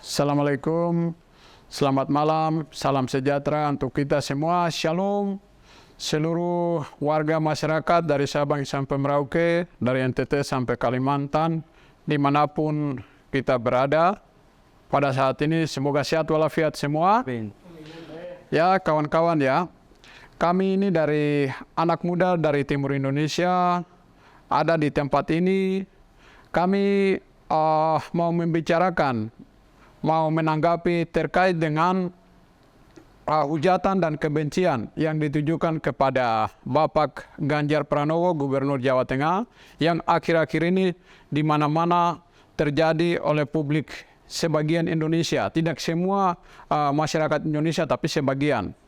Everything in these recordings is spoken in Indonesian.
Assalamualaikum, selamat malam, salam sejahtera untuk kita semua, shalom, seluruh warga masyarakat dari Sabang sampai Merauke, dari NTT sampai Kalimantan, dimanapun kita berada. Pada saat ini semoga sehat walafiat semua. Ya kawan-kawan ya, kami ini dari anak muda dari Timur Indonesia, ada di tempat ini. Kami mau membicarakan, mau menanggapi terkait dengan hujatan dan kebencian yang ditujukan kepada Bapak Ganjar Pranowo, Gubernur Jawa Tengah, yang akhir-akhir ini di mana-mana terjadi oleh publik sebagian Indonesia, tidak semua masyarakat Indonesia, tapi sebagian.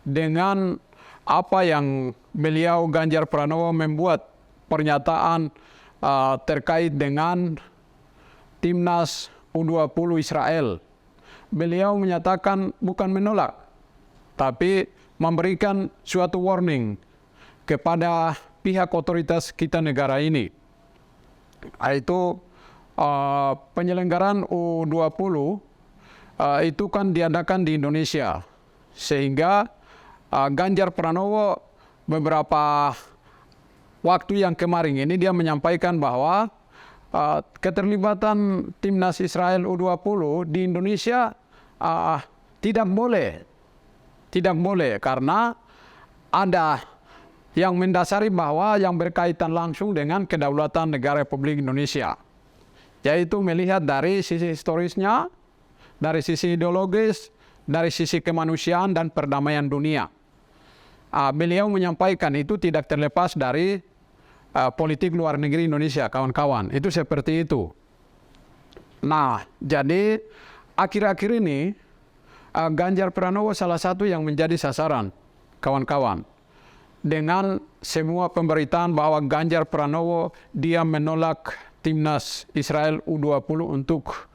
Dengan apa yang beliau Ganjar Pranowo membuat pernyataan terkait dengan Timnas U20 Israel. Beliau menyatakan bukan menolak, tapi memberikan suatu warning kepada pihak otoritas kita negara ini. Yaitu penyelenggaraan U20 itu kan diadakan di Indonesia. Sehingga Ganjar Pranowo beberapa waktu yang kemarin ini dia menyampaikan bahwa keterlibatan Timnas Israel U20 di Indonesia tidak boleh karena ada yang mendasari bahwa yang berkaitan langsung dengan kedaulatan negara Republik Indonesia, yaitu melihat dari sisi historisnya, dari sisi ideologis, dari sisi kemanusiaan dan perdamaian dunia. Beliau menyampaikan itu tidak terlepas dari politik luar negeri Indonesia, kawan-kawan. Itu seperti itu. Nah, jadi akhir-akhir ini Ganjar Pranowo salah satu yang menjadi sasaran, kawan-kawan. Dengan semua pemberitaan bahwa Ganjar Pranowo dia menolak Timnas Israel U20 untuk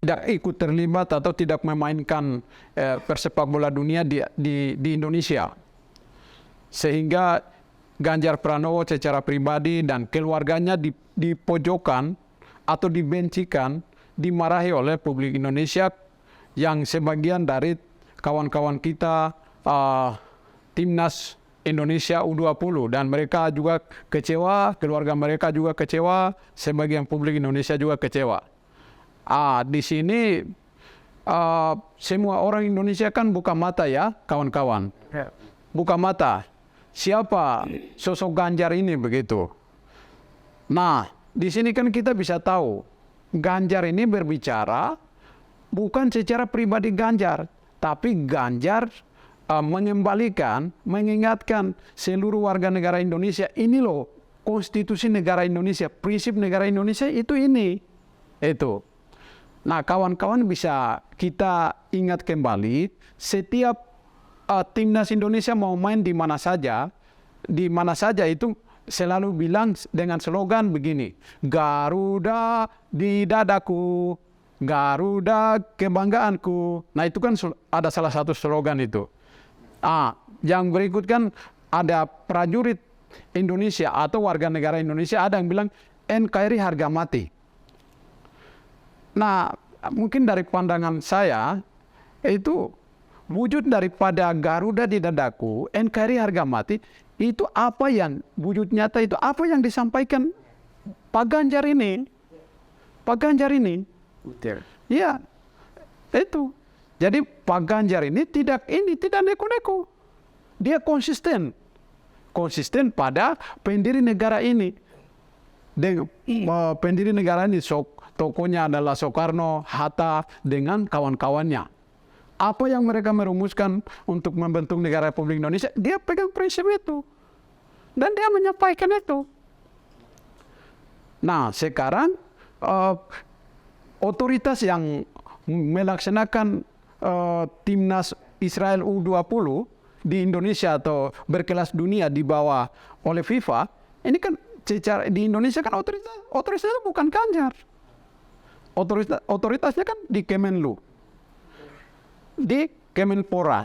tidak ikut terlibat atau tidak memainkan persepak bola dunia di Indonesia. Sehingga Ganjar Pranowo secara pribadi dan keluarganya dipojokkan atau dibencikan, dimarahi oleh publik Indonesia yang sebagian dari kawan-kawan kita Timnas Indonesia U20, dan mereka juga kecewa, keluarga mereka juga kecewa, sebagian publik Indonesia juga kecewa. Di sini semua orang Indonesia kan buka mata ya, kawan-kawan. Buka mata. Siapa sosok Ganjar ini begitu? Nah, di sini kan kita bisa tahu Ganjar ini berbicara bukan secara pribadi Ganjar, tapi Ganjar mengembalikan, mengingatkan seluruh warga negara Indonesia, ini loh konstitusi negara Indonesia, prinsip negara Indonesia itu ini. Itu. Nah, kawan-kawan bisa kita ingat kembali, setiap Timnas Indonesia mau main di mana saja itu selalu bilang dengan slogan begini, Garuda di dadaku, Garuda kebanggaanku. Nah, itu kan ada salah satu slogan itu. Yang berikut kan ada prajurit Indonesia atau warga negara Indonesia, ada yang bilang NKRI harga mati. Nah, mungkin dari pandangan saya itu wujud daripada Garuda di dadaku, NKRI harga mati, itu apa yang wujud nyata, itu apa yang disampaikan Pak Ganjar ini. Pak Ganjar ini. Ya, itu. Jadi Pak Ganjar ini tidak neko-neko. Dia konsisten. Konsisten pada pendiri negara ini. Pendiri negara ini, tokohnya adalah Soekarno, Hatta, dengan kawan-kawannya. Apa yang mereka merumuskan untuk membentuk negara Republik Indonesia, dia pegang prinsip itu. Dan dia menyampaikan itu. Nah, sekarang otoritas yang melaksanakan Timnas Israel U20 di Indonesia atau berkelas dunia di bawah oleh FIFA, ini kan secara di Indonesia kan otoritasnya bukan Ganjar. Otoritasnya kan di Kemenlu, di Kemenpora,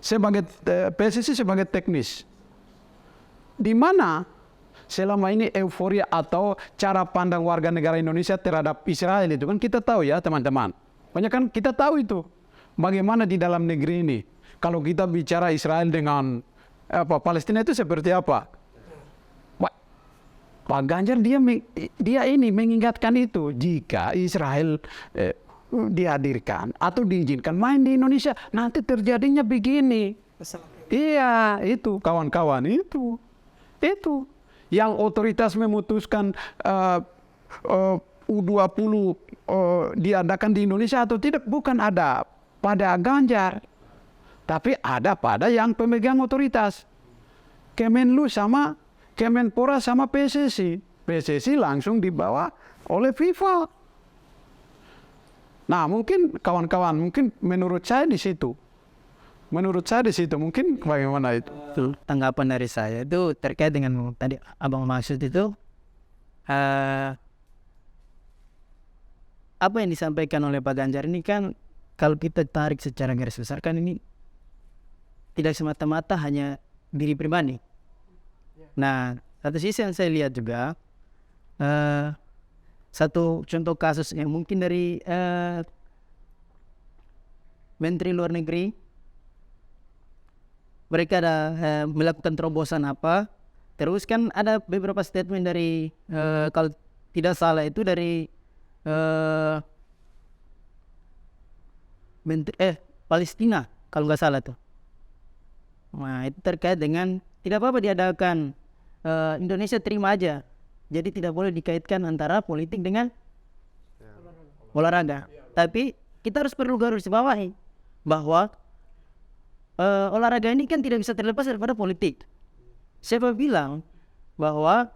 sebagai PSSI sebagai teknis, di mana selama ini euforia atau cara pandang warga negara Indonesia terhadap Israel itu kan kita tahu ya teman-teman. Banyak kan kita tahu itu. Bagaimana di dalam negeri ini. Kalau kita bicara Israel dengan Palestina itu seperti apa? Pak Ganjar dia ini mengingatkan itu. Jika Israel dihadirkan atau diizinkan main di Indonesia, nanti terjadinya begini. Iya, itu kawan-kawan itu yang otoritas memutuskan U20 diadakan di Indonesia atau tidak, bukan ada pada Ganjar, tapi ada pada yang pemegang otoritas, Kemenlu sama Kemenpora sama PSSI. PSSI langsung dibawa oleh FIFA. Nah, mungkin kawan-kawan, mungkin menurut saya di situ. Mungkin bagaimana itu? Tanggapan dari saya itu terkait dengan tadi abang maksud itu, apa yang disampaikan oleh Pak Ganjar ini kan, kalau kita tarik secara garis besar kan ini tidak semata-mata hanya diri pribadi. Nah, satu sisi yang saya lihat juga, satu contoh kasus yang mungkin dari Menteri Luar Negeri, mereka ada melakukan terobosan apa, terus kan ada beberapa statement dari kalau tidak salah itu dari Palestina kalau nggak salah tuh. Nah, itu terkait dengan tidak apa-apa diadakan, Indonesia terima aja, jadi tidak boleh dikaitkan antara politik dengan olahraga. Tapi kita harus perlu garis bawahi bahwa olahraga ini kan tidak bisa terlepas daripada politik. Siapa bilang bahwa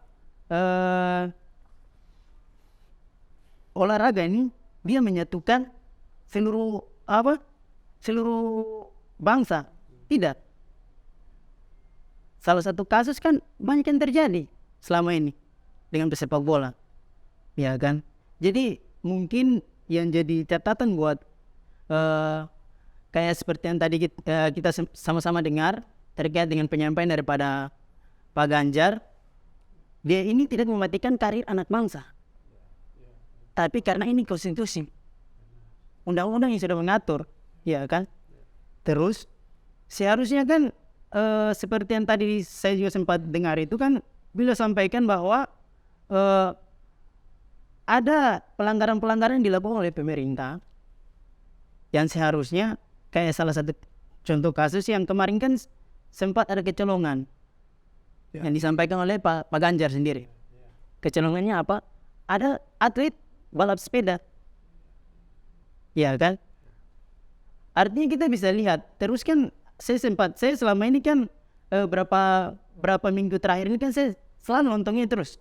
olahraga ini dia menyatukan seluruh bangsa? Tidak. Salah satu kasus kan banyak yang terjadi selama ini dengan pesepak bola, ya kan? Jadi mungkin yang jadi catatan buat kayak seperti yang tadi kita sama-sama dengar terkait dengan penyampaian daripada Pak Ganjar, dia ini tidak mematikan karir anak bangsa, tapi karena ini konstitusi, undang-undang yang sudah mengatur, ya kan? Terus seharusnya kan seperti yang tadi saya juga sempat dengar itu kan, beliau sampaikan bahwa ada pelanggaran-pelanggaran yang dilakukan oleh pemerintah yang seharusnya, kayak salah satu contoh kasus yang kemarin kan sempat ada kecolongan yang disampaikan oleh Pak Ganjar sendiri. Kecolongannya apa? Ada atlet balap sepeda, ya kan? Artinya kita bisa lihat terus kan, saya selama ini kan berapa minggu terakhir ini kan saya selalu nontonnya terus.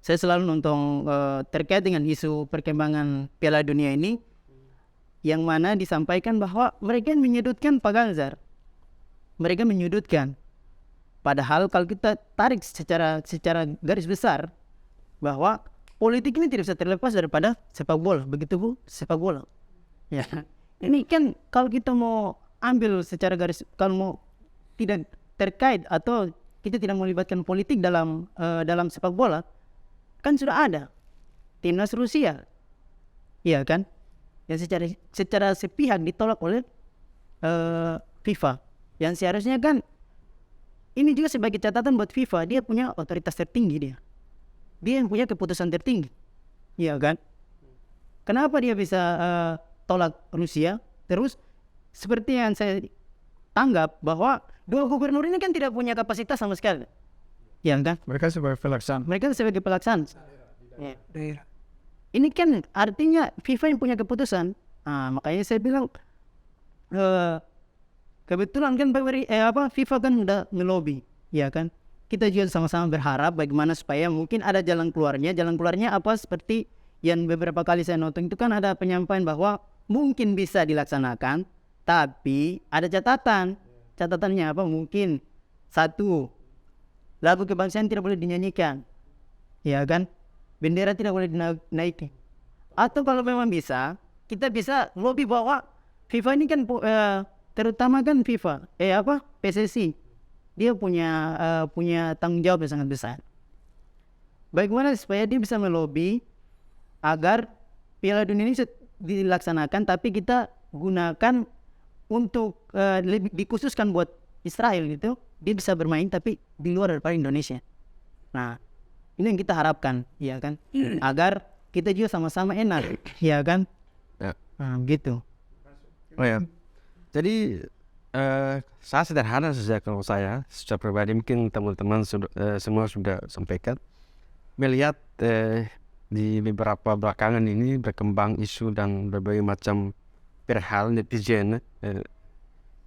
Saya selalu nonton terkait dengan isu perkembangan Piala Dunia ini, yang mana disampaikan bahwa mereka menyudutkan Pak Ganjar. Mereka menyudutkan. Padahal kalau kita tarik secara garis besar, bahwa politik ini tidak bisa terlepas daripada sepak bola. Begitu Bu, sepak bola. Ya. Ini kan kalau kita mau ambil secara garis, kalau mau tidak terkait atau kita tidak melibatkan politik dalam sepak bola, kan sudah ada timnas Rusia, iya kan, yang secara sepihak ditolak oleh FIFA. Yang seharusnya kan ini juga sebagai catatan buat FIFA, dia punya otoritas tertinggi, dia yang punya keputusan tertinggi, iya kan. Kenapa dia bisa tolak Rusia? Terus seperti yang saya tanggap bahwa dua gubernur ini kan tidak punya kapasitas sama sekali, ya kan? Mereka sebagai pelaksana. Ya. Ini kan artinya FIFA yang punya keputusan. Nah, makanya saya bilang kebetulan kan FIFA kan udah ngelobi, ya kan? Kita juga sama-sama berharap bagaimana supaya mungkin ada jalan keluarnya. Jalan keluarnya apa? Seperti yang beberapa kali saya nonton itu kan ada penyampaian bahwa mungkin bisa dilaksanakan, tapi ada catatan. Catatannya apa? Mungkin satu, lagu kebangsaan tidak boleh dinyanyikan, ya kan? Bendera tidak boleh dinaiki. Atau kalau memang bisa, kita bisa lobby bahwa FIFA ini kan terutama kan FIFA, PSSI, dia punya tanggung jawab yang sangat besar. Bagaimana supaya dia bisa melobi agar Piala Dunia ini dilaksanakan, tapi kita gunakan untuk lebih dikhususkan buat Israel gitu. Dia bisa bermain tapi di luar daripada Indonesia. Nah, ini yang kita harapkan, ya kan? Agar kita juga sama-sama enak, ya kan? Ya. Nah, gitu. Oh ya. Jadi saya sederhana saja kalau saya secara pribadi, mungkin teman-teman semua sudah sampaikan. Melihat di beberapa belakangan ini berkembang isu dan berbagai macam perhal netizen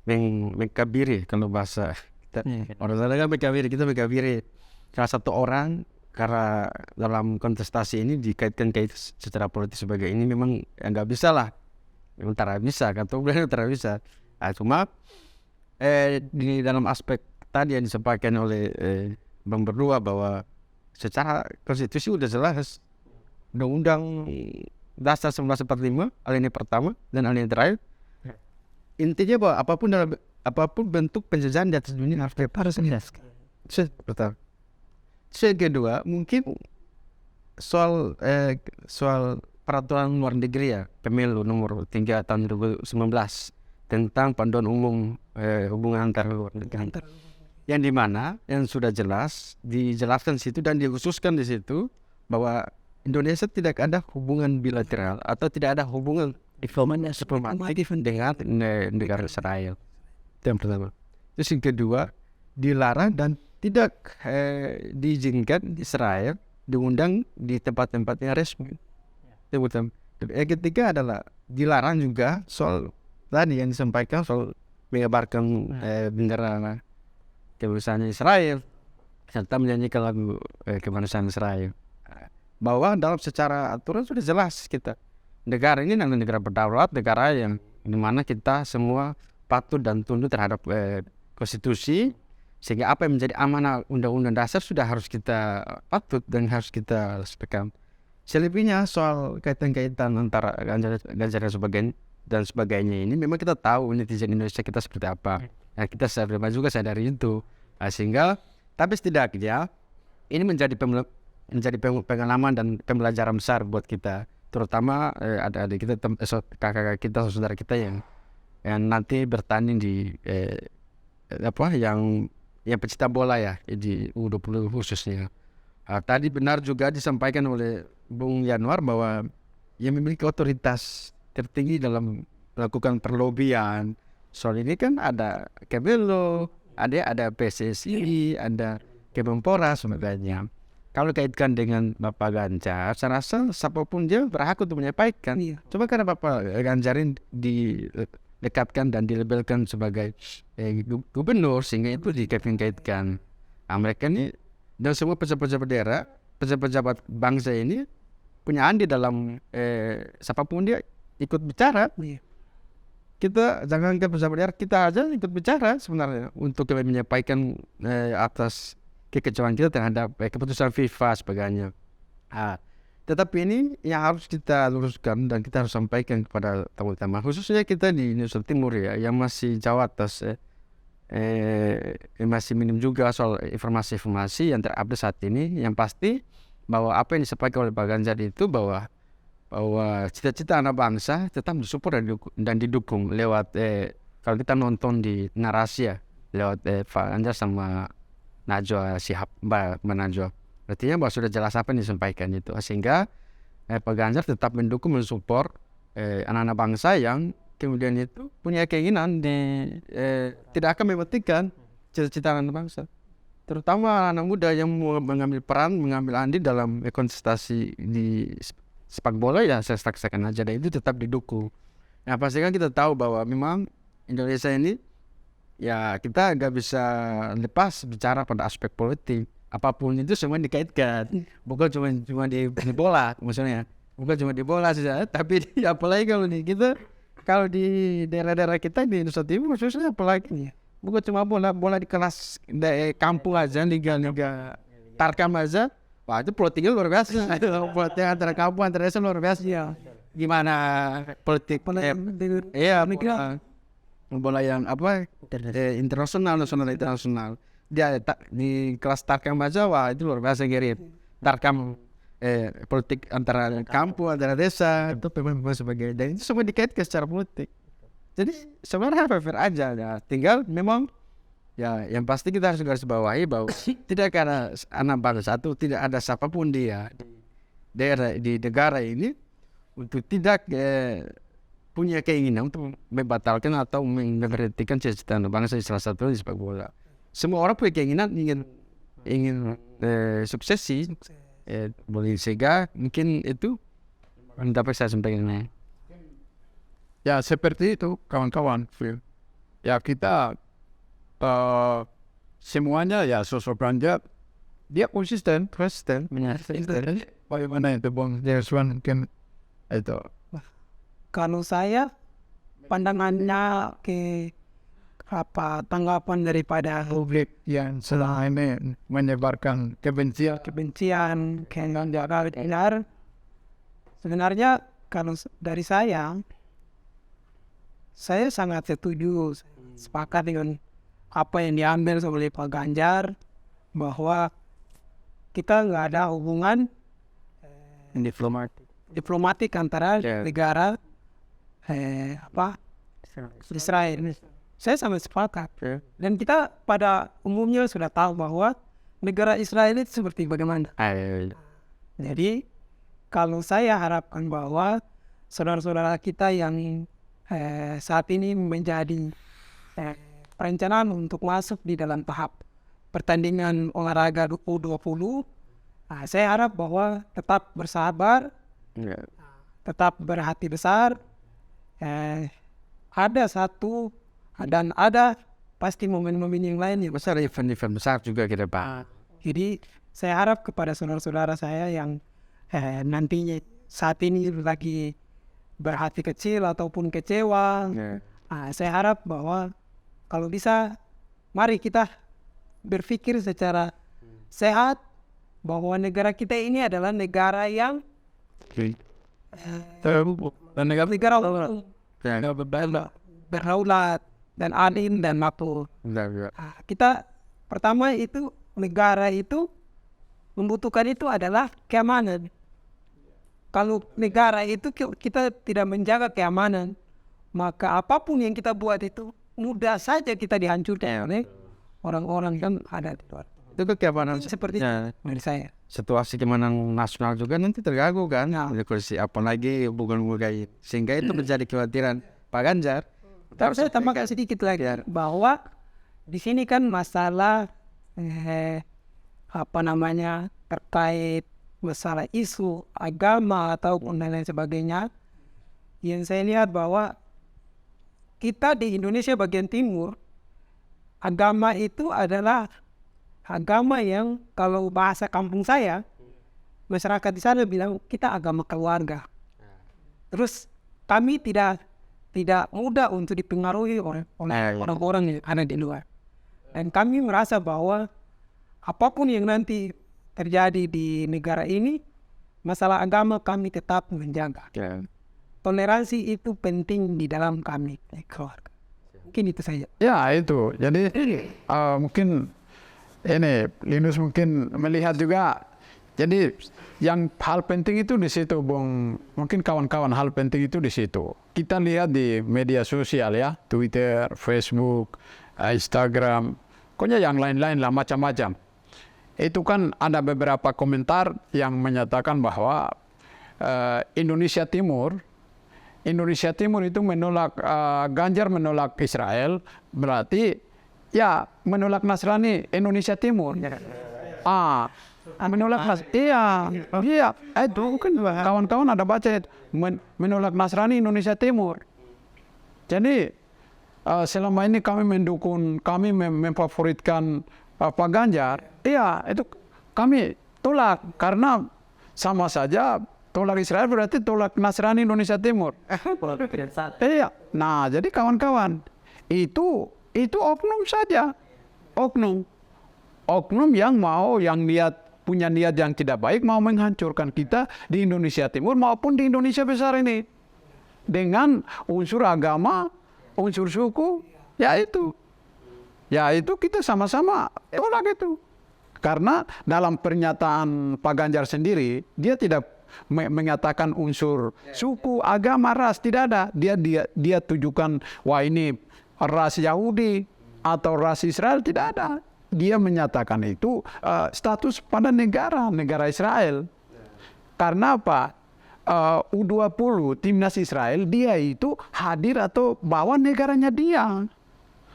mengkabiri, kalau bahasa kita orang sana kan mengkabiri, kita mengkabiri salah satu orang karena dalam kontestasi ini dikaitkan secara politik sebagai ini memang nggak bisa lah, utara bisa kan, atau bukan utara bisa. Cuma di dalam aspek tadi yang disampaikan oleh Bang berdua bahwa secara konstitusi udah jelas, Undang-Undang Dasar 1945 alinea pertama dan alinea terakhir intinya bahwa apapun bentuk penjajahan di atas dunia harus dijelaskan. Itu pertama. Yang kedua, mungkin soal peraturan luar negeri ya, Pemilu nomor 3 tahun 2019 tentang panduan umum hubungan antar luar negeri, yang dimana yang sudah jelas dijelaskan situ dan dikhususkan di situ bahwa Indonesia tidak ada hubungan bilateral atau tidak ada hubungan diplomatik dengan negara Israel. Itu yang pertama. Terus yang kedua, dilarang dan tidak diizinkan Israel diundang di tempat-tempat yang resmi. Yang pertama. Yang ketiga adalah dilarang juga soal tadi yang disampaikan soal mengabarkan bendera kebebasan Israel serta menyanyikan lagu kebangsaan Israel. Bahwa dalam secara aturan sudah jelas kita negara ini adalah negara berdaulat, negara yang dimana kita semua patuh dan tunduk terhadap konstitusi, sehingga apa yang menjadi amanah undang-undang dasar sudah harus kita patuh dan harus kita respekkan. Selebihnya soal kaitan-kaitan antara Ganjar dan sebagainya ini memang kita tahu netizen Indonesia kita seperti apa. Nah, kita juga sadari itu. Sehingga tapi setidaknya ini menjadi pengalaman dan pembelajaran besar buat kita, terutama adik-adik kita, kakak kita, saudara kita yang nanti bertanding di yang pecinta bola ya, di U20 khususnya. Tadi benar juga disampaikan oleh Bung Yanuar bahwa yang memiliki otoritas tertinggi dalam melakukan perlobian soal ini kan ada Kemelo, ada PSSI, ada Kemenpora sebagainya. Kalau kaitkan dengan Bapak Ganjar, saya rasa siapapun dia berhak untuk menyampaikan. Cuma karena Bapak Ganjar ini didekatkan dan dilabelkan sebagai gubernur, sehingga itu dikaitkan. Mereka ini dan semua pejabat bangsa ini punya andil dalam siapapun dia ikut bicara. Kita jangankan pejabat daerah, kita aja ikut bicara sebenarnya untuk menyampaikan atas kekecewaan kita terhadap keputusan FIFA sebagainya. Tetapi ini yang harus kita luruskan dan kita harus sampaikan kepada teman-teman, khususnya kita di Nusa Timur ya, yang masih jauh atas masih minim juga soal informasi-informasi yang terupdate saat ini. Yang pasti bahwa apa yang disampaikan oleh Pak Ganjar itu bahwa cita-cita anak bangsa tetap disupport dan didukung lewat kalau kita nonton di narasi ya, lewat Pak Ganjar sama Najwa Shihab, Mbak Najwa. Artinya bahwa sudah jelas apa yang disampaikan itu, sehingga Pak Ganjar tetap mendukung, mensupport anak-anak bangsa yang kemudian itu punya keinginan tidak akan mematikan cita-cita anak bangsa, terutama anak muda yang mengambil peran, mengambil andil dalam kontestasi di sepak bola ya, saya saksikan aja, dan itu tetap didukung. Nah, pastikan kita tahu bahwa memang Indonesia ini ya kita nggak bisa lepas bicara pada aspek politik. Apapun itu semua dikaitkan, bukan cuma di bola, maksudnya bukan cuma di bola saja, tapi apalagi kalau di daerah-daerah kita di Nusa Timur khususnya, apalagi bukan cuma bola di kelas kampung aja, liga Tarkam aja, wah itu politiknya luar biasa. Politik antara kampung antara desa luar biasa. Gimana politik bola yang internasional. dia di kelas Tarkam baca, wah itu luar biasa Gary. Tarkam politik antara kampung, antara desa, itu pemain sebagai, dan itu semua dikaitkan secara politik. Jadi sebenarnya fair aja ya. Tinggal memang ya yang pasti kita harus garis bawahi bahwa tidak ada anak bangsa satu, tidak ada siapapun dia di daerah di negara ini untuk tidak punya keinginan untuk membatalkan atau memberhentikan cita-cita bangsa salah satu di sepak bola. Semua orang punya keinginan ingin suksesi. Boleh sehingga mungkin itu dapat saya sampaikan. Ya seperti itu kawan-kawan. Ya kita semuanya ya sosok Ganjar dia konsisten. Benar. Jadi bagaimana itu Bang Jerswan mungkin itu. Kalau saya pandangannya ke tanggapan daripada Publik yang selama ini menyebarkan kebencian. kebencian Ganjar, sebenarnya kalau dari saya sangat setuju, sepakat dengan apa yang diambil oleh Pak Ganjar, bahwa kita nggak ada hubungan diplomatik antara negara Israel. Saya sangat sepakat. Dan kita pada umumnya sudah tahu bahwa negara Israel itu seperti bagaimana. Jadi kalau saya harapkan bahwa saudara-saudara kita yang saat ini menjadi perencanaan untuk masuk di dalam tahap pertandingan olahraga U20, saya harap bahwa tetap bersabar, tetap berhati besar. Ada satu dan ada pasti momen-momen yang lain yang Besar event-event besar juga ke depan. Jadi saya harap kepada saudara-saudara saya yang nantinya saat ini lagi berhati kecil ataupun kecewa, saya harap bahwa kalau bisa mari kita berpikir secara sehat bahwa negara kita ini adalah negara yang negara berdaulat dan adil dan makmur. Kita pertama itu negara itu membutuhkan itu adalah keamanan. Kalau negara itu kita tidak menjaga keamanan, maka apapun yang kita buat itu mudah saja kita dihancurkan oleh orang-orang yang ada di luar. Itu keamanan Seperti dari saya. situasi keamanan nasional juga nanti terganggu kan. Kursi apalagi bukan sehingga itu menjadi kekhawatiran Pak Ganjar. Tapi saya tambahkan sedikit lagi bahwa di sini kan masalah terkait masalah isu agama ataupun dan lain sebagainya. Yang saya lihat bahwa kita di Indonesia bagian timur, agama itu adalah agama yang kalau bahasa kampung saya, masyarakat di sana bilang kita agama keluarga. Terus kami tidak mudah untuk dipengaruhi oleh orang-orang yang ada di luar. Dan kami merasa bahwa apapun yang nanti terjadi di negara ini, masalah agama kami tetap menjaga. Toleransi itu penting di dalam kami keluarga. Mungkin itu saja. Ya itu. Jadi mungkin ini Linus mungkin melihat juga. Jadi yang hal penting itu di situ, Bung. Mungkin kawan-kawan hal penting itu di situ. Kita lihat di media sosial ya, Twitter, Facebook, Instagram, pokoknya yang lain-lain lah macam-macam. Itu kan ada beberapa komentar yang menyatakan bahwa Indonesia Timur itu menolak Ganjar menolak Israel, berarti ya menolak Nasrani Indonesia Timur. Menolak iya itu kan kawan-kawan ada baca menolak Nasrani Indonesia Timur. Jadi selama ini kami mendukung, kami memfavoritkan Pak Ganjar, iya itu kami tolak karena sama saja tolak Israel berarti tolak Nasrani Indonesia Timur. Iya, nah jadi kawan-kawan itu oknum saja, oknum yang punya niat yang tidak baik, mau menghancurkan kita di Indonesia Timur maupun di Indonesia besar ini dengan unsur agama, unsur suku, ya itu. Ya itu kita sama-sama tolak itu. Karena dalam pernyataan Pak Ganjar sendiri, dia tidak menyatakan unsur suku, agama, ras, tidak ada. Dia tujukan wah ini ras Yahudi atau ras Israel, tidak ada. Dia menyatakan itu status pada negara Israel. Karena apa? U20 timnas Israel dia itu hadir atau bawa negaranya dia.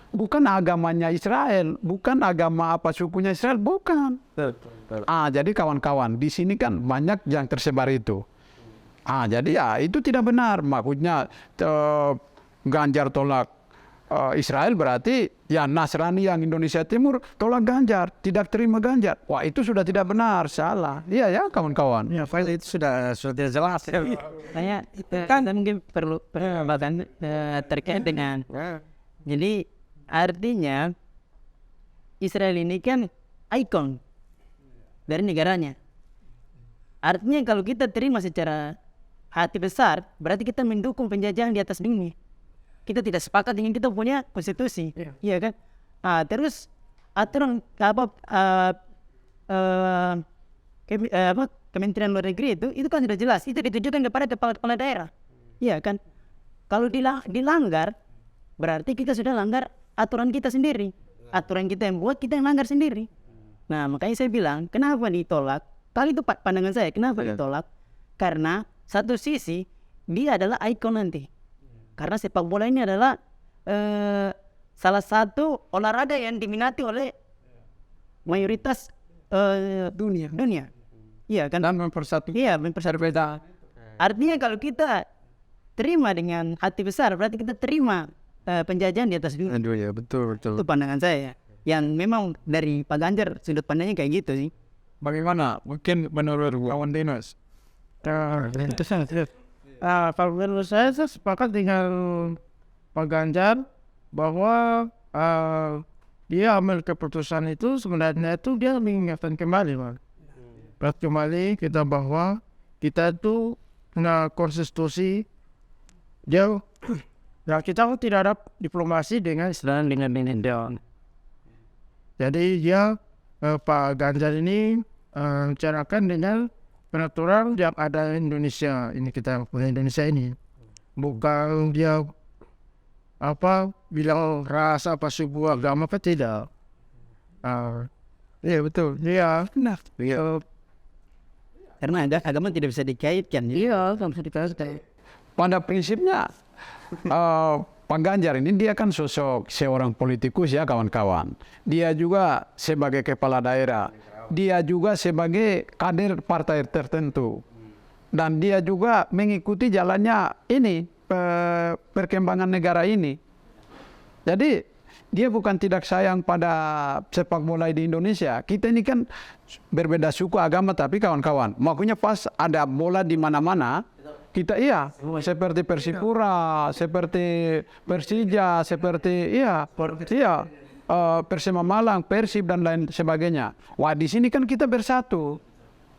Bukan agamanya Israel, bukan agama apa sukunya Israel, bukan. Jadi kawan-kawan, di sini kan banyak yang tersebar itu. Jadi ya itu tidak benar. Maksudnya Ganjar tolak Israel berarti ya Nasrani yang Indonesia Timur tolak Ganjar, tidak terima Ganjar. Wah itu sudah tidak benar, salah. Iya ya kawan-kawan. Ya, file itu sudah tidak jelas. Saya kan mungkin perlu bahkan terkait dengan jadi artinya Israel ini kan ikon dari negaranya. Artinya kalau kita terima secara hati besar, berarti kita mendukung penjajahan di atas bumi. Kita tidak sepakat dengan kita punya konstitusi, iya kan? Terus aturan Kementerian Luar Negeri itu kan sudah jelas, itu ditujukan kepada kepala daerah, iya kan? Kalau dilanggar, berarti kita sudah langgar aturan kita sendiri, aturan kita yang buat kita yang langgar sendiri. Nah makanya saya bilang, kenapa ditolak? Kali itu pandangan saya, kenapa ditolak? Karena satu sisi dia adalah ikon nanti. Karena sepak bola ini adalah salah satu olahraga yang diminati oleh mayoritas dunia. Iya kan? Dan mempersatukan. Iya, mempersatukan. Artinya kalau kita terima dengan hati besar, berarti kita terima penjajahan di atas dunia. Aduh ya, betul. Itu pandangan saya. Yang memang dari Pak Ganjar sudut pandangnya kayak gitu sih. Bagaimana? Mungkin menurut kawan Dinos? Kalau menurut saya sepakat dengan Pak Ganjar bahwa dia ambil keputusan itu sebenarnya itu dia mengingatkan kembali, kembali kita bahwa kita itu punya konstitusi, dia ya kita tidak ada diplomasi dengan Israel dengan Indonesia. Jadi dia Pak Ganjar ini bicarakan dengan peraturan yang ada di Indonesia, ini kita punya Indonesia ini, bukan dia bilang ras apa suku agama apa tidak. Iya betul, iya benar. Karena agama tidak bisa dikaitkan. Iya, tidak bisa dikaitkan. Pada prinsipnya Pak Ganjar ini dia kan sosok seorang politikus ya kawan-kawan. Dia juga sebagai kepala daerah. Dia juga sebagai kader partai tertentu. Dan dia juga mengikuti jalannya ini perkembangan negara ini. Jadi dia bukan tidak sayang pada sepak bola di Indonesia. Kita ini kan berbeda suku agama tapi kawan-kawan. Makanya pas ada bola di mana-mana kita seperti Persipura, seperti Persija, seperti Persema Malang, Persib dan lain sebagainya. Wah di sini kan kita bersatu.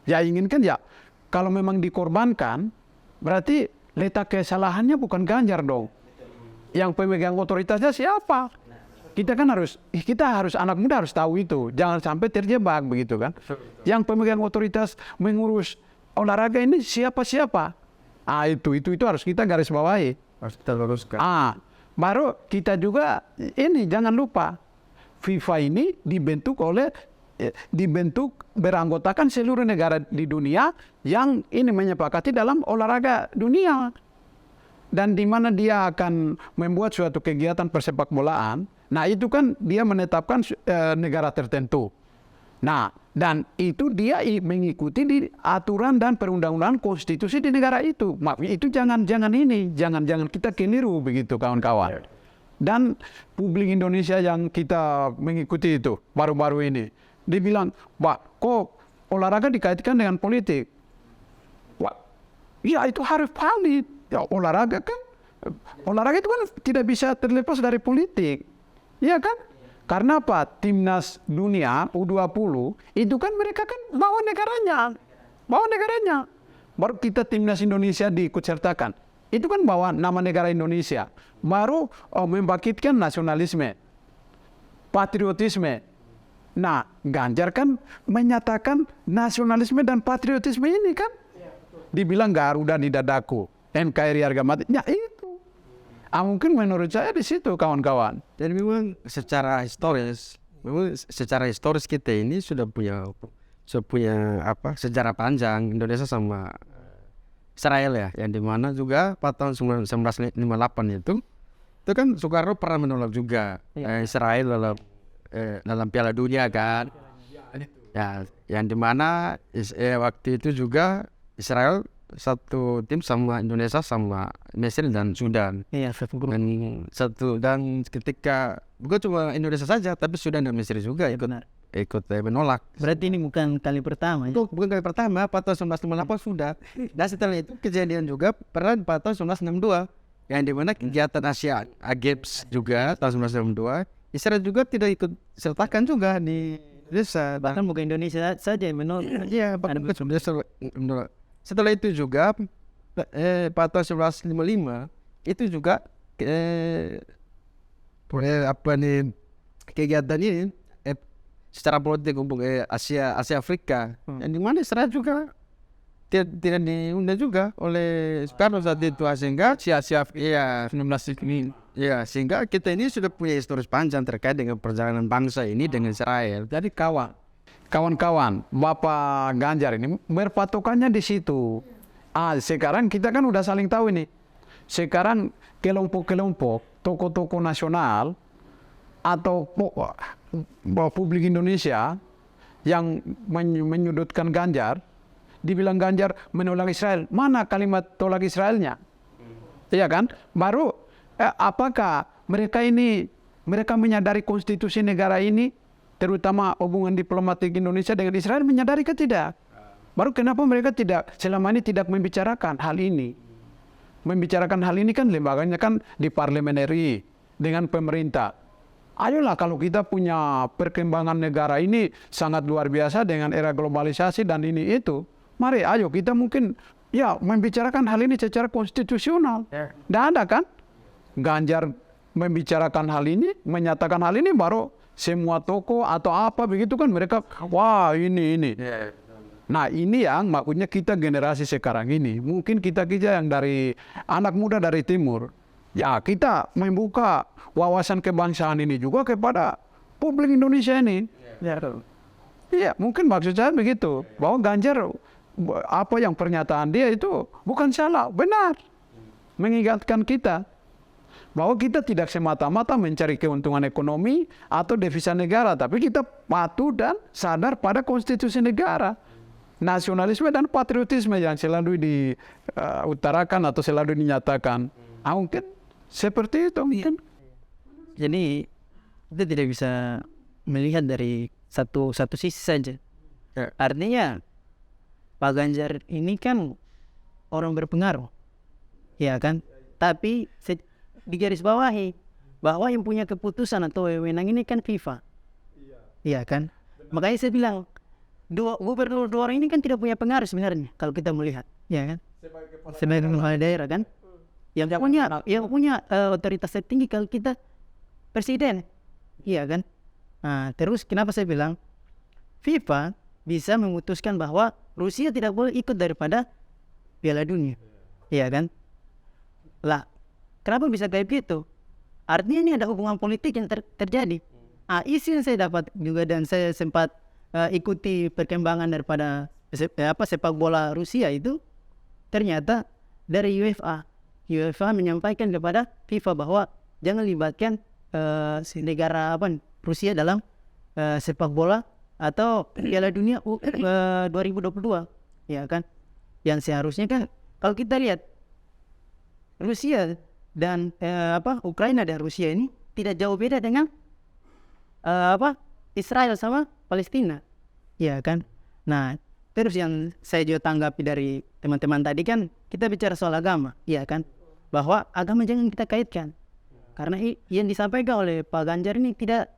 Ya inginkan ya kalau memang dikorbankan berarti letak kesalahannya bukan Ganjar dong. Yang pemegang otoritasnya siapa? Kita harus anak muda harus tahu itu. Jangan sampai terjebak begitu kan. Yang pemegang otoritas mengurus olahraga ini siapa-siapa? Itu harus kita garis bawahi. Harus kita luruskan. Baru kita juga ini jangan lupa FIFA ini dibentuk beranggotakan seluruh negara di dunia yang ini menyepakati dalam olahraga dunia. Dan di mana dia akan membuat suatu kegiatan persepak bolaan, nah itu kan dia menetapkan negara tertentu. Nah, dan itu dia mengikuti di aturan dan perundang-undangan konstitusi di negara itu. Itu jangan kita keliru begitu kawan-kawan. Dan publik Indonesia yang kita mengikuti itu baru-baru ini, dibilang, kok olahraga dikaitkan dengan politik? Ya itu harus valid. Ya, olahraga itu kan tidak bisa terlepas dari politik. Iya kan? Karena apa? Timnas dunia U20 itu kan mereka kan bawa negaranya. Baru kita timnas Indonesia diikutsertakan. Itu kan bawa nama negara Indonesia. Baru membangkitkan nasionalisme. patriotisme. Nah, Ganjar kan menyatakan nasionalisme dan patriotisme ini kan. Dibilang Garuda di dadaku, NKRI harga mati. Ya itu. Mungkin menurut saya di situ kawan-kawan. Dan memang secara historis kita ini sudah punya apa sejarah panjang Indonesia sama Israel ya, yang dimana juga pada tahun 1958 itu kan Soekarno pernah menolak juga Israel dalam Piala Dunia kan. Ya, yang dimana waktu itu juga Israel satu tim sama Indonesia sama Mesir dan Sudan. Iya, satu grup. Dan ketika bukan cuma Indonesia saja, tapi Sudan dan Mesir juga ikut menolak. Berarti ini bukan kali pertama ya? Itu bukan kali pertama, pada tahun 1958 sudah. Dan setelah itu kejadian juga pernah pada tahun 1962, yang dimana kegiatan Asia Games juga tahun 1962, Israel juga tidak ikut sertakan juga di Indonesia. Bahkan bukan Indonesia saja yang menolak. Iya, setelah itu juga pada tahun 1955 itu juga kegiatan ini secara politik hubung Asia Afrika, yang dimana Israel juga tidak diundang juga oleh Soekarno saat itu, sehingga iya 19 ini. ya sehingga kita ini sudah punya historis panjang terkait dengan perjalanan bangsa ini dengan Israel. Jadi kawan-kawan, Bapak Ganjar ini berpatokannya di situ. Sekarang kita kan udah saling tahu ini. Sekarang kelompok-kelompok, tokoh-tokoh nasional atau publik Indonesia yang menyudutkan Ganjar, dibilang Ganjar menolak Israel. Mana kalimat tolak Israelnya? Iya kan? Baru apakah mereka menyadari konstitusi negara ini, terutama hubungan diplomatik Indonesia dengan Israel, menyadari ke tidak? Baru kenapa mereka selama ini tidak membicarakan hal ini? Membicarakan hal ini kan lembaganya kan di Parlemen RI dengan pemerintah. Ayolah, kalau kita punya perkembangan negara ini sangat luar biasa dengan era globalisasi dan ini itu, mari ayo kita mungkin ya membicarakan hal ini secara konstitusional. Tidak ada kan? Ganjar membicarakan hal ini, menyatakan hal ini, baru semua toko atau apa begitu kan mereka, wah ini. Nah ini yang maksudnya kita generasi sekarang ini, mungkin kita yang dari anak muda dari timur, ya kita membuka wawasan kebangsaan ini juga kepada publik Indonesia ini. Iya, mungkin maksud saya begitu, bahwa Ganjar apa yang pernyataan dia itu bukan salah, benar. Mengingatkan kita bahwa kita tidak semata-mata mencari keuntungan ekonomi atau devisa negara, tapi kita patuh dan sadar pada konstitusi negara. Nasionalisme dan patriotisme yang selalu diutarakan atau selalu dinyatakan. Mungkin seperti itu. Mungkin. Jadi kita tidak bisa melihat dari satu sisi saja. Artinya Pak Ganjar ini kan orang berpengaruh, ya kan? Tapi digarisbawahi bahwa yang punya keputusan atau wewenang ini kan FIFA, iya kan? Makanya saya bilang gubernur dua orang ini kan tidak punya pengaruh sebenarnya kalau kita melihat, ya kan? Sebagai kepala daerah kan, yang punya otoritas tertinggi kalau kita presiden, iya kan? Nah, terus kenapa saya bilang FIFA bisa memutuskan bahwa Rusia tidak boleh ikut daripada Piala Dunia, iya kan? Lah, kenapa bisa kayak gitu? Artinya ini ada hubungan politik yang terjadi. Isu yang saya dapat juga dan saya sempat ikuti perkembangan daripada sepak bola Rusia itu, ternyata dari UEFA menyampaikan kepada FIFA bahwa jangan libatkan negara Rusia dalam sepak bola atau Piala Dunia 2022, ya kan? Yang seharusnya kan kalau kita lihat Rusia dan Ukraina dan Rusia ini tidak jauh beda dengan Israel sama Palestina, ya kan? Nah, terus yang saya juga tanggapi dari teman-teman tadi kan kita bicara soal agama, ya kan? Bahwa agama jangan kita kaitkan, karena yang disampaikan oleh Pak Ganjar ini tidak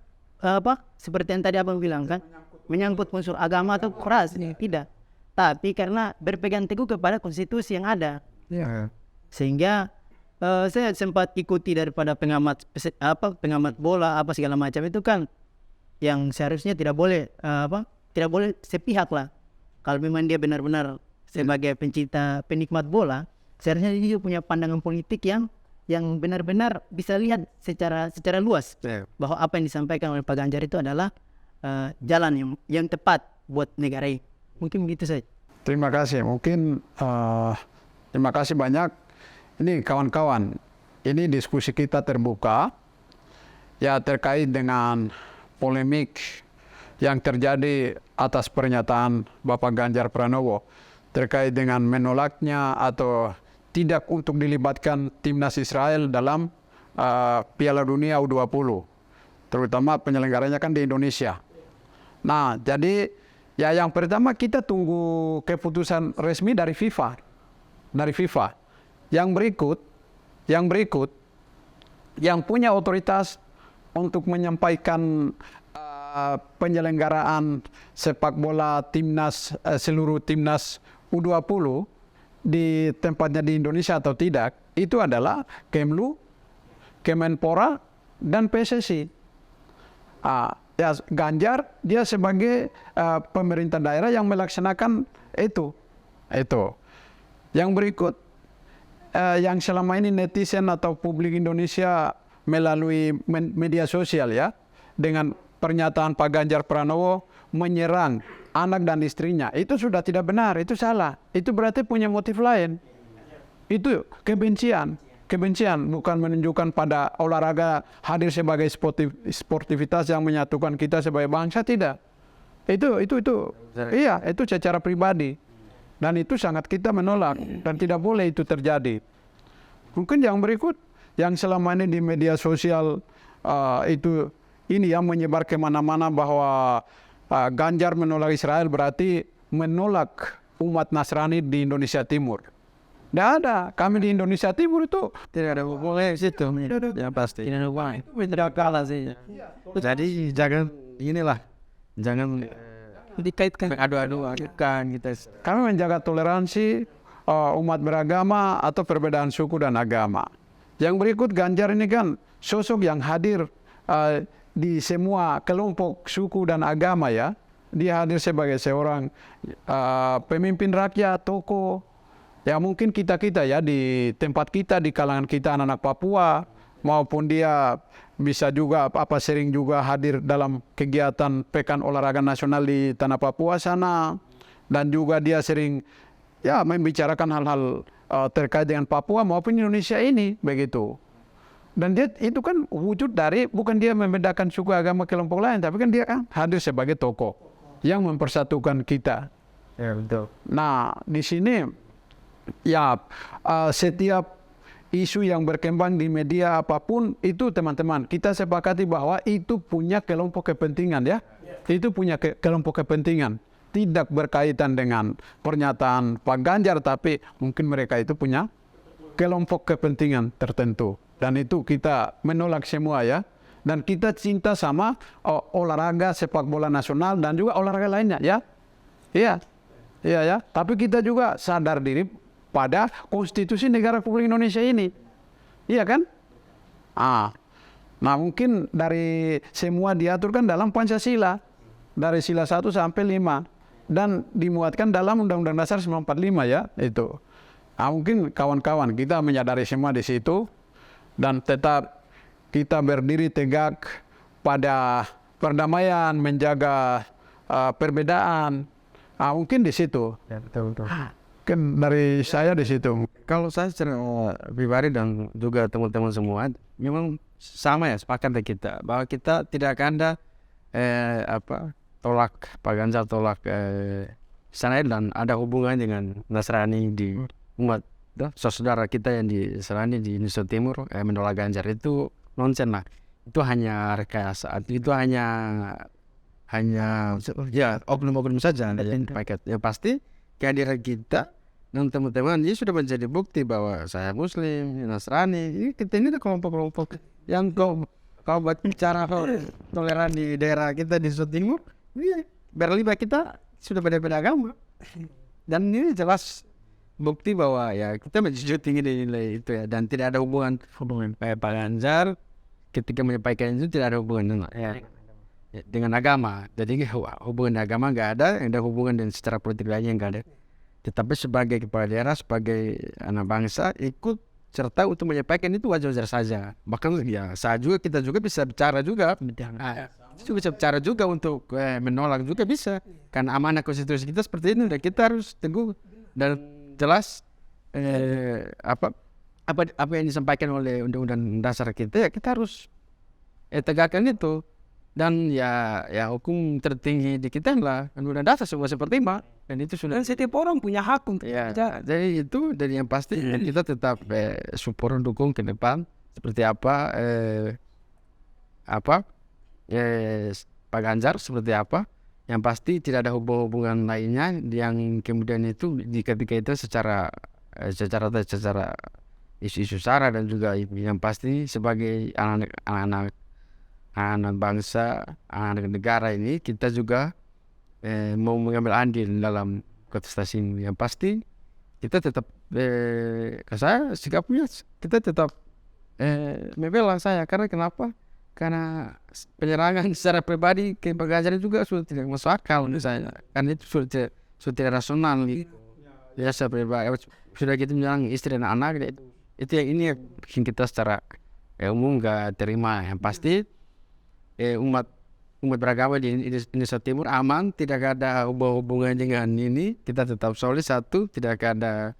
seperti yang tadi abang bilang kan, menyangkut unsur agama atau ras, tidak. Tapi karena berpegang teguh kepada konstitusi yang ada, sehingga saya sempat ikuti daripada pengamat bola apa segala macam itu kan yang seharusnya tidak boleh tidak boleh sepihak lah. Kalau memang dia benar-benar sebagai pencinta penikmat bola, seharusnya dia juga punya pandangan politik yang benar-benar bisa lihat secara luas bahwa apa yang disampaikan oleh Pak Ganjar itu adalah jalan yang tepat buat negara ini. Mungkin begitu saja. Terima kasih. Mungkin terima kasih banyak. Ini kawan-kawan, ini diskusi kita terbuka ya terkait dengan polemik yang terjadi atas pernyataan Bapak Ganjar Pranowo terkait dengan menolaknya atau tidak untuk dilibatkan timnas Israel dalam Piala Dunia U20, terutama penyelenggaranya kan di Indonesia. Nah, jadi ya yang pertama kita tunggu keputusan resmi dari FIFA. Yang berikut, yang punya otoritas untuk menyampaikan penyelenggaraan sepak bola timnas seluruh timnas U20 di tempatnya di Indonesia atau tidak, itu adalah Kemlu, Kemenpora, dan PSSI. Ya, Ganjar dia sebagai pemerintah daerah yang melaksanakan itu. Yang berikut, yang selama ini netizen atau publik Indonesia melalui media sosial ya, dengan pernyataan Pak Ganjar Pranowo menyerang anak dan istrinya, itu sudah tidak benar, itu salah. Itu berarti punya motif lain. Itu kebencian, bukan menunjukkan pada olahraga hadir sebagai sportivitas yang menyatukan kita sebagai bangsa, tidak. Itu iya, itu secara pribadi. Dan itu sangat kita menolak dan tidak boleh itu terjadi. Mungkin yang berikut, yang selama ini di media sosial itu ini yang menyebar kemana-mana bahwa Ganjar menolak Israel berarti menolak umat Nasrani di Indonesia Timur. Tidak ada, kami di Indonesia Timur itu tidak ada hubungannya di situ. Ya pasti. Tidak ada hubungan. Tidak kalah sih. Jadi jangan Dikaitkan. adu-adukan kita. kami menjaga toleransi umat beragama atau perbedaan suku dan agama. Yang berikut, Ganjar ini kan sosok yang hadir di semua kelompok suku dan agama ya. Dia hadir sebagai seorang pemimpin rakyat, tokoh. Ya mungkin kita ya di tempat kita, di kalangan kita anak-anak Papua, maupun dia bisa juga sering juga hadir dalam kegiatan Pekan Olahraga Nasional di Tanah Papua sana, dan juga dia sering ya membicarakan hal-hal terkait dengan Papua maupun Indonesia ini begitu. Dan dia itu kan wujud dari, bukan dia membedakan suku agama kelompok lain, tapi kan dia kan hadir sebagai tokoh yang mempersatukan kita. Ya betul. Nah di sini ya setiap isu yang berkembang di media apapun itu, teman-teman, kita sepakati bahwa itu punya kelompok kepentingan ya. Itu punya kelompok kepentingan. Tidak berkaitan dengan pernyataan Pak Ganjar, tapi mungkin mereka itu punya kelompok kepentingan tertentu. Dan itu kita menolak semua ya. Dan kita cinta sama olahraga sepak bola nasional dan juga olahraga lainnya ya. Iya ya. Tapi kita juga sadar diri pada konstitusi negara Republik Indonesia ini. Iya kan? Nah mungkin dari semua diaturkan dalam Pancasila. Dari sila 1 sampai 5. Dan dimuatkan dalam Undang-Undang Dasar 1945 ya. Itu. Nah mungkin kawan-kawan kita menyadari semua di situ. Dan tetap kita berdiri tegak pada perdamaian, menjaga perbedaan. Mungkin di situ. Ya, betul. Kan dari saya di situ. Kalau saya secara pribadi dan juga teman-teman semua, memang sama ya, sepakat dengan kita bahwa kita tidak akan ada tolak Pak Ganjar, tolak Israel dan ada hubungan dengan Nasrani di umat saudara kita yang di Nasrani di Indonesia Timur. Menolak Ganjar itu nonsen lah. Itu hanya rekayasa, itu hanya ya oknum-oknum saja yang paket. Ya pasti kehadiran kita dan teman-teman ini sudah menjadi bukti bahwa saya Muslim, Nasrani. Kita ini ada kelompok-kelompok yang kau buat bicara toleran di daerah kita di Indonesia Timur. Berlibat kita sudah beda-beda agama. Dan ini jelas bukti bahwa ya kita menjunjung tinggi nilai itu ya, dan tidak ada hubungan Pak Ganjar ketika menyampaikan itu, tidak ada hubungan ya. dengan agama. Jadi hubungan agama nggak ada, yang ada hubungan dengan secara politik lainnya nggak ada. Tetapi sebagai kepala daerah, sebagai anak bangsa ikut serta untuk menyampaikan itu wajar-wajar saja. Bahkan ya kita juga bisa bicara juga. Juga bisa bicara juga untuk menolak juga bisa. Kan amanah konstitusi kita seperti ini dan kita harus teguh dan jelas apa yang disampaikan oleh undang-undang dasar kita, ya kita harus tegakkan itu. Dan ya hukum tertinggi di kita lah undang-undang dasar semua seperti Pak, dan itu sudah. Dan setiap orang punya hak untuk Jadi itu dari yang pasti kita tetap support dukung ke depan seperti apa Pak Ganjar seperti apa. Yang pasti tidak ada hubungan lainnya yang kemudian itu ketika itu secara isu-isu sara, dan juga yang pasti sebagai anak bangsa, anak negara ini kita juga mau mengambil andil dalam kontestasi ini. Yang pasti kita tetap saya sikapnya kita tetap membela saya. Karena kenapa? Karena penyerangan secara pribadi ke Pak Ganjar juga sudah tidak masuk akal menurut saya. Karena itu sudah tidak rasional gitu. Ya secara pribadi sudah kita menyerang istri dan anak, itu yang ini bikin kita secara umum nggak terima. Yang pasti umat beragama di Indonesia Timur aman, tidak ada hubungan dengan ini. Kita tetap solid satu, tidak ada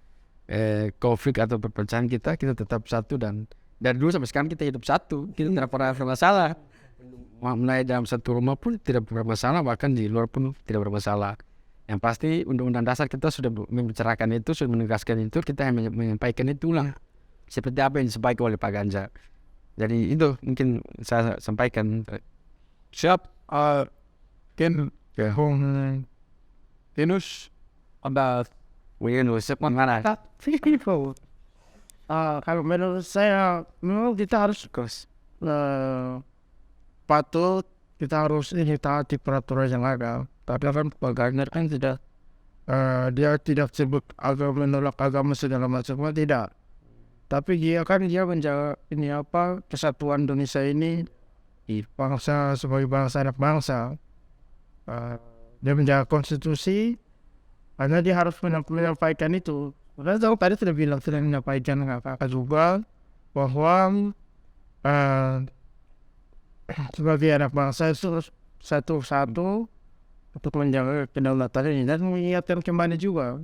konflik atau perpecahan. Kita tetap satu, dan dari dulu sampai sekarang kita hidup satu. Kita tidak pernah bermasalah. Mulai dalam satu rumah pun tidak bermasalah, bahkan di luar pun tidak bermasalah. Yang pasti undang-undang dasar kita sudah membicarakan itu, sudah menegaskan itu, kita yang menyampaikan itu lah. Seperti apa yang disampaikan oleh Pak Ganjar. Jadi itu mungkin saya sampaikan. Siap. Inus ada Mana? Kalau menurut saya memang kita harus patuh, kita harus taati peraturan yang ada. Tapi kan Pak Ganjar kan tidak dia tidak sebut agama, menolak agama segala macam, tidak. Tapi dia menjaga kesatuan Indonesia ini, bangsa sebagai bangsa anak bangsa. Dia menjaga konstitusi, karena dia harus menyampaikan itu. Karena tadi sudah menyampaikan kakak juga bahwa sebagai anak bangsa itu satu-satu untuk menjaga kedaulatan ini, dan mengingatkan kembali juga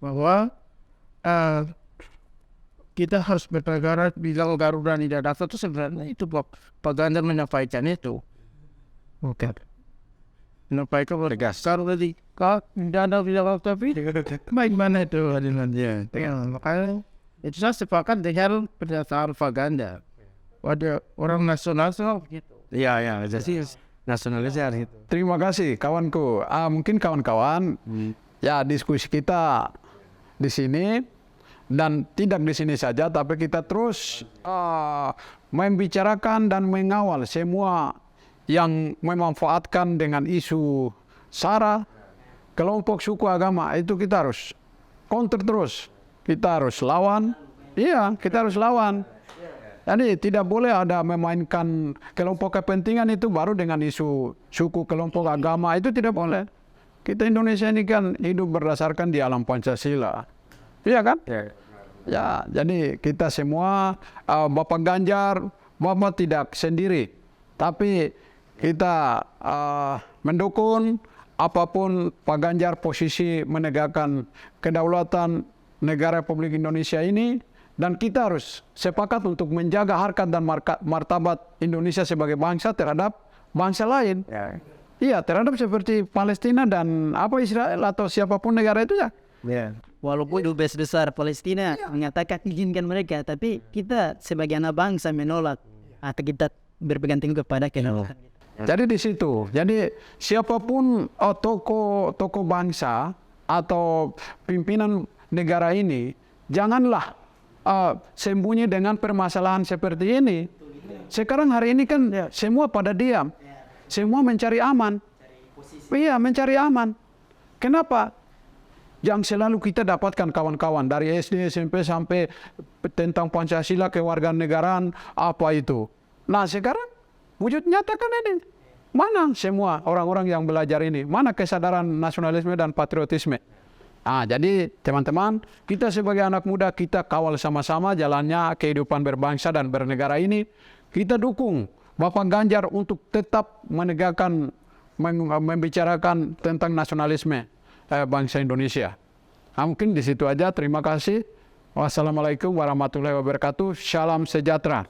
bahwa kita harus bernegara. Bilang Garuda tidak datang itu sebenarnya itu Pak Ganjar menyampaikan itu. Oke. Menyampaikan tegas. Garuda tidak ada bilang tapi bagaimana itu hadirannya? Makanya itu saya sepakat dengan pernyataan Pak Ganjar. Waduh, orang nasional begitu. Iya, jadi nasionalis gitu. Terima kasih kawanku. Mungkin kawan-kawan ya diskusi kita di sini, dan tidak di sini saja, tapi kita terus membicarakan dan mengawal semua yang memanfaatkan dengan isu sara, kelompok suku agama, itu kita harus counter terus. Kita harus lawan. Iya, kita harus lawan. Jadi tidak boleh ada memainkan kelompok kepentingan itu baru dengan isu suku, kelompok agama, itu tidak boleh. Kita Indonesia ini kan hidup berdasarkan di alam Pancasila. Iya kan? Ya, jadi kita semua, Bapak Ganjar, Bapak tidak sendiri. Tapi kita mendukung apapun Pak Ganjar posisi menegakkan kedaulatan negara Republik Indonesia ini. Dan kita harus sepakat untuk menjaga harkat dan martabat Indonesia sebagai bangsa terhadap bangsa lain. Iya, terhadap seperti Palestina dan Israel atau siapapun negara itu ya. Walaupun dubes besar Palestina mengatakan izinkan mereka, tapi kita sebagai anak bangsa menolak, atau kita berpegang teguh kepada kedaulatan. Jadi di situ, jadi siapapun tokoh bangsa atau pimpinan negara ini, janganlah sembunyi dengan permasalahan seperti ini. Sekarang hari ini kan semua pada diam, semua mencari aman. Iya, mencari aman. Kenapa? Yang selalu kita dapatkan kawan-kawan dari SD, SMP sampai tentang Pancasila, kewarganegaraan, apa itu. Nah sekarang wujud nyata kan ini. Mana semua orang-orang yang belajar ini? Mana kesadaran nasionalisme dan patriotisme? Jadi teman-teman, kita sebagai anak muda, kita kawal sama-sama jalannya kehidupan berbangsa dan bernegara ini. Kita dukung Bapak Ganjar untuk tetap menegakkan, membicarakan tentang nasionalisme bangsa Indonesia. Mungkin di situ aja. Terima kasih. Wassalamualaikum warahmatullahi wabarakatuh. Salam sejahtera.